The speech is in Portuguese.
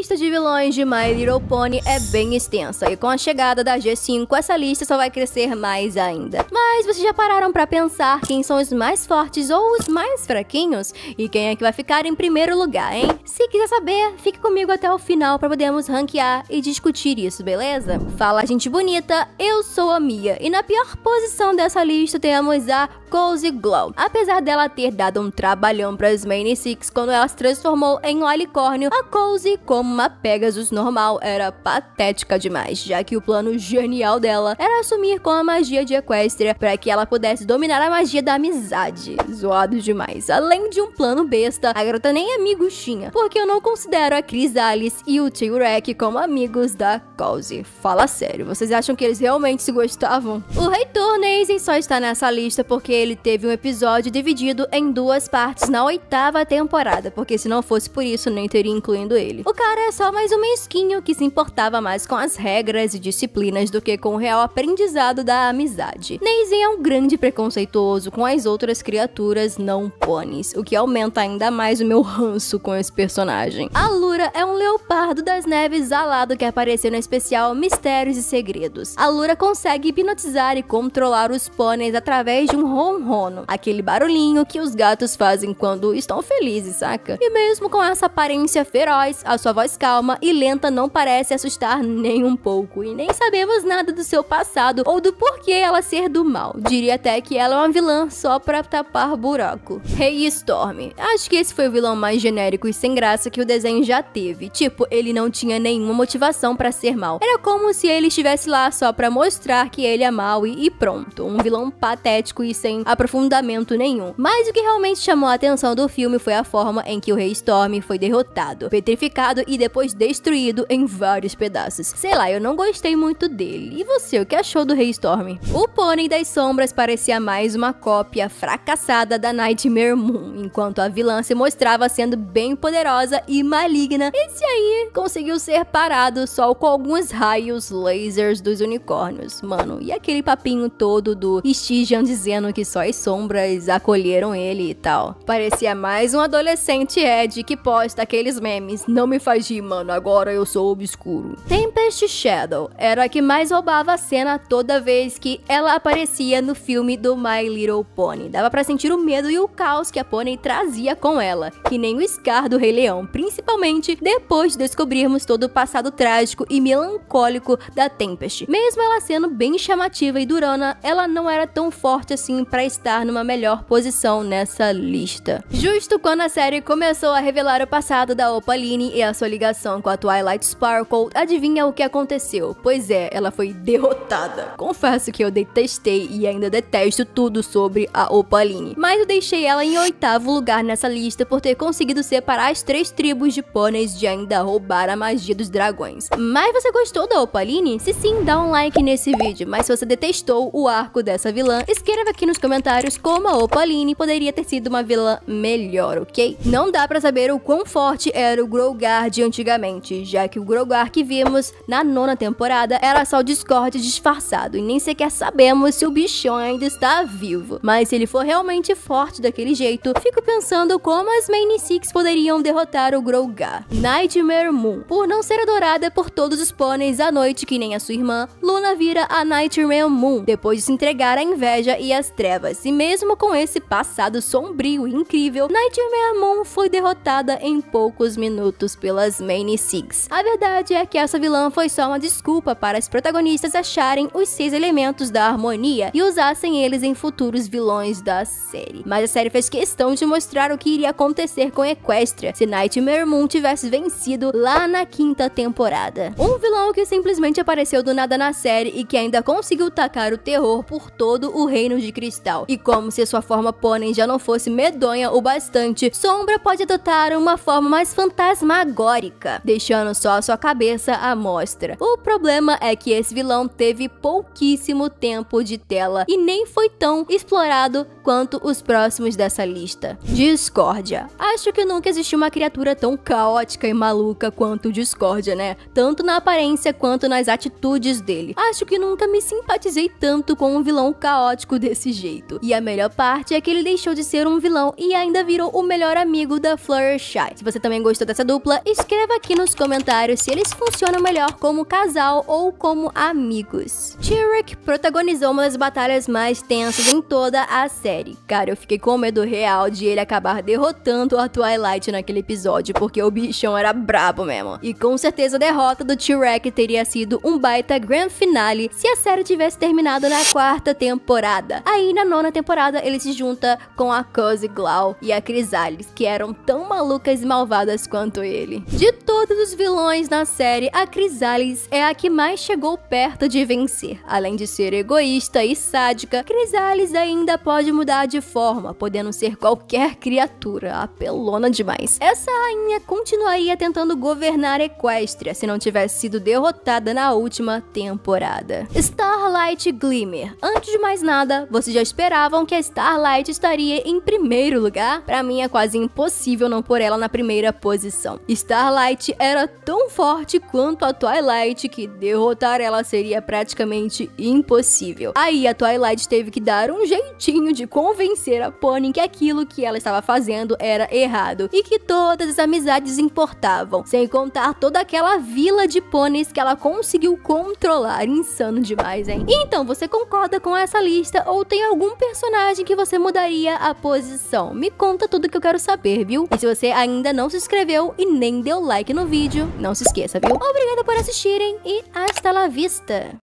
lista de vilões de My Little Pony é bem extensa, e com a chegada da G5, essa lista só vai crescer mais ainda. Mas vocês já pararam pra pensar quem são os mais fortes ou os mais fraquinhos? E quem é que vai ficar em primeiro lugar, hein? Se quiser saber, fique comigo até o final pra podermos ranquear e discutir isso, beleza? Fala, gente bonita, eu sou a Mia, e na pior posição dessa lista temos a Cozy Glow. Apesar dela ter dado um trabalhão pras Main Six quando ela se transformou em um unicórnio, a Cozy, como uma Pegasus normal, era patética demais, já que o plano genial dela era assumir com a magia de Equestria para que ela pudesse dominar a magia da amizade. Zoado demais. Além de um plano besta, a garota nem amigos tinha, porque eu não considero a Chrysalis e o T-Rex como amigos da Cozy. Fala sério, vocês acham que eles realmente se gostavam? O Reitor Neisen só está nessa lista porque ele teve um episódio dividido em duas partes na 8ª temporada, porque se não fosse por isso, nem teria incluindo ele. O cara é só mais um mesquinho que se importava mais com as regras e disciplinas do que com o real aprendizado da amizade. Neisen é um grande preconceituoso com as outras criaturas não pôneis, o que aumenta ainda mais o meu ranço com esse personagem. A Lura é um leopardo das neves alado que apareceu no especial Mistérios e Segredos. A Lura consegue hipnotizar e controlar os pôneis através de um ronrono, aquele barulhinho que os gatos fazem quando estão felizes, saca? E mesmo com essa aparência feroz, a sua voz calma e lenta não parece assustar nem um pouco, e nem sabemos nada do seu passado ou do porquê ela ser do mal. Diria até que ela é uma vilã só pra tapar buraco. Rei Storm. Acho que esse foi o vilão mais genérico e sem graça que o desenho já teve. Tipo, ele não tinha nenhuma motivação pra ser mal. Era como se ele estivesse lá só pra mostrar que ele é mal e pronto. Um vilão patético e sem aprofundamento nenhum. Mas o que realmente chamou a atenção do filme foi a forma em que o Rei Storm foi derrotado, petrificado e depois destruído em vários pedaços. Sei lá, eu não gostei muito dele. E você, o que achou do Rei Storm? O Pônei das Sombras parecia mais uma cópia fracassada da Nightmare Moon, enquanto a vilã se mostrava sendo bem poderosa e maligna. Esse aí conseguiu ser parado só com alguns raios lasers dos unicórnios. Mano, e aquele papinho todo do Stygian dizendo que só as sombras acolheram ele e tal. Parecia mais um adolescente Ed que posta aqueles memes. Não me faz rir, mano, agora eu sou obscuro. Tempest Shadow era a que mais roubava a cena toda vez que ela aparecia no filme do My Little Pony. Dava pra sentir o medo e o caos que a Pony trazia com ela, que nem o Scar do Rei Leão, principalmente depois de descobrirmos todo o passado trágico e melancólico da Tempest. Mesmo ela sendo bem chamativa e durona, ela não era tão forte assim pra estar numa melhor posição nessa lista. Justo quando a série começou a revelar o passado da Opaline e a sua ligação com a Twilight Sparkle, adivinha o que aconteceu? Pois é, ela foi derrotada. Confesso que eu detestei e ainda detesto tudo sobre a Opaline, mas eu deixei ela em 8º lugar nessa lista por ter conseguido separar as 3 tribos de pôneis de ainda roubar a magia dos dragões. Mas você gostou da Opaline? Se sim, dá um like nesse vídeo, mas se você detestou o arco dessa vilã, escreva aqui nos comentários como a Opaline poderia ter sido uma vilã melhor, ok? Não dá pra saber o quão forte era o Grogar de antigamente, já que o Grogar que vimos na 9ª temporada era só o Discord disfarçado, e nem sequer sabemos se o bichão ainda está vivo. Mas se ele for realmente forte daquele jeito, fico pensando como as Main Six poderiam derrotar o Grogar. Nightmare Moon. Por não ser adorada por todos os pôneis à noite que nem a sua irmã, Luna vira a Nightmare Moon, depois de se entregar à inveja e às trevas. E mesmo com esse passado sombrio e incrível, Nightmare Moon foi derrotada em poucos minutos pelas Main Six. A verdade é que essa vilã foi só uma desculpa para as protagonistas acharem os 6 elementos da harmonia e usassem eles em futuros vilões da série. Mas a série fez questão de mostrar o que iria acontecer com Equestria se Nightmare Moon tivesse vencido lá na 5ª temporada. Um vilão que simplesmente apareceu do nada na série e que ainda conseguiu tacar o terror por todo o Reino de Cristal. E como se sua forma pônei já não fosse medonha o bastante, Sombra pode adotar uma forma mais fantasmagórica, deixando só sua cabeça à mostra. O problema é que esse vilão teve pouquíssimo tempo de tela e nem foi tão explorado quanto os próximos dessa lista. Discórdia. Acho que nunca existiu uma criatura tão caótica e maluca quanto o Discórdia, né? Tanto na aparência quanto nas atitudes dele. Acho que nunca me simpatizei tanto com um vilão caótico desse jeito. E a melhor parte é que ele deixou de ser um vilão e ainda virou o melhor amigo da Fluttershy. Se você também gostou dessa dupla, escreva aqui nos comentários se eles funcionam melhor como casal ou como amigos. Tyrek protagonizou uma das batalhas mais tensas em toda a série. Cara, eu fiquei com medo real de ele acabar derrotando a Twilight naquele episódio, porque o bichão era brabo mesmo. E com certeza a derrota do Tyrek teria sido um baita grand finale se a série tivesse terminado na 4ª temporada. Aí na 9ª temporada ele se junta com a Cozy Glau e a Chrysalis, que eram tão malucas e malvadas quanto ele. De todos os vilões na série, a Chrysalis é a que mais chegou perto de vencer. Além de ser egoísta e sádica, Chrysalis ainda pode mudar de forma, podendo ser qualquer criatura, apelona demais. Essa rainha continuaria tentando governar Equestria se não tivesse sido derrotada na última temporada. Starlight Glimmer. Antes de mais nada, vocês já esperavam que a Starlight estaria em primeiro lugar? Pra mim é quase impossível não pôr ela na primeira posição. Starlight era tão forte quanto a Twilight que derrotar ela seria praticamente impossível. Aí a Twilight teve que dar um jeitinho de convencer a Pony que aquilo que ela estava fazendo era errado e que todas as amizades importavam, sem contar toda aquela vila de pôneis que ela conseguiu controlar. Insano demais, hein? Então, você concorda com essa lista ou tem algum personagem que você mudaria a posição? Me conta tudo que eu quero saber, viu? E se você ainda não se inscreveu e nem deu like no vídeo, não se esqueça, viu? Obrigada por assistirem e hasta la vista!